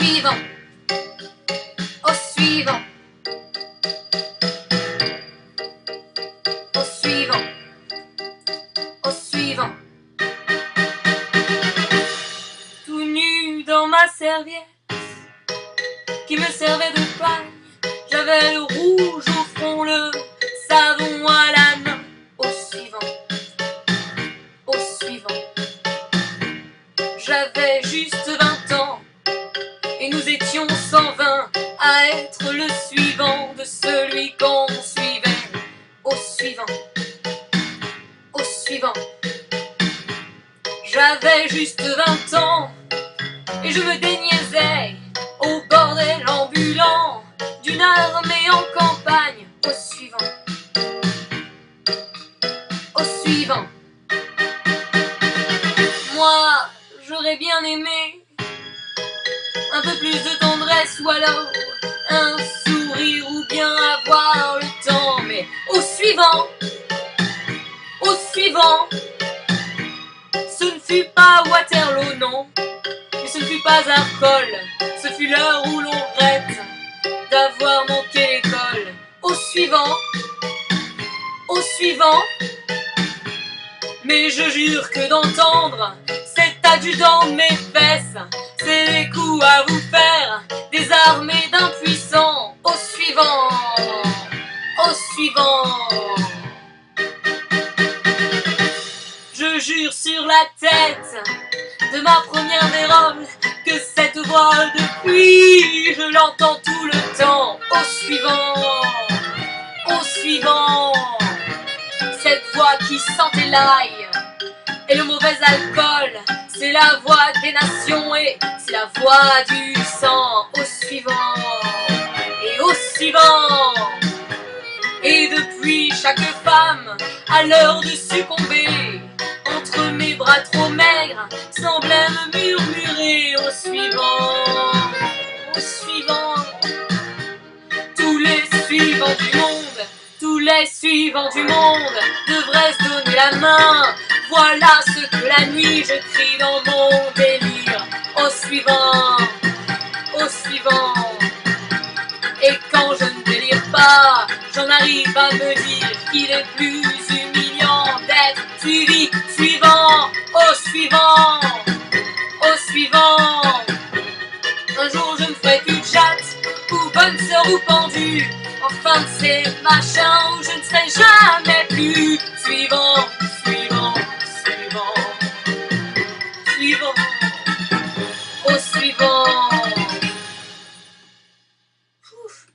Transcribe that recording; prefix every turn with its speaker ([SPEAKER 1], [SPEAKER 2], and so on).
[SPEAKER 1] suivant, au suivant, au suivant, au suivant. Tout nu dans ma serviette qui me servait de paille, j'avais le rouge au front, le savon à la main. Au suivant, au suivant. J'avais juste 20 ans et nous étions 120 à être le suivant de celui qu'on suivait. Au suivant, au suivant. J'avais juste 20 ans et je me déniaisais au bordel ambulant d'une armée en campagne. Au suivant, au suivant. Moi, j'aurais bien aimé un peu plus de tendresse ou alors un sourire ou bien avoir le temps. Mais au suivant, au suivant. Ce ne fut pas Waterloo, non, mais ce ne fut pas Arcole. Ce fut l'heure où l'on regrette d'avoir manqué l'école. Au suivant, au suivant. Mais je jure que d'entendre cet adjudant de mes fesses, c'est des coups à vous faire, des armées d'impuissants. Au suivant, au suivant. Je jure sur la tête de ma première vérole que cette voix depuis, je l'entends tout le temps. Au suivant, au suivant. Cette voix qui sentait l'ail et le mauvais alcool, c'est la voix des nations et c'est la voix du sang. Au suivant, et au suivant. Et depuis, chaque femme, à l'heure de succomber, entre mes bras trop maigres, semblait me murmurer. Au suivant, au suivant. Tous les suivants du monde, tous les suivants du monde devraient se donner la main. Voilà ce que la nuit je crie dans mon délire. Au suivant, au suivant. Et quand je ne délire pas, j'en arrive à me dire qu'il est plus humiliant d'être suivi. Suivant, au suivant, au suivant. Un jour je me ferai cul de chatte, ou bonne sœur ou pendue, enfin de ces machins où je ne serai jamais plus. Suivant,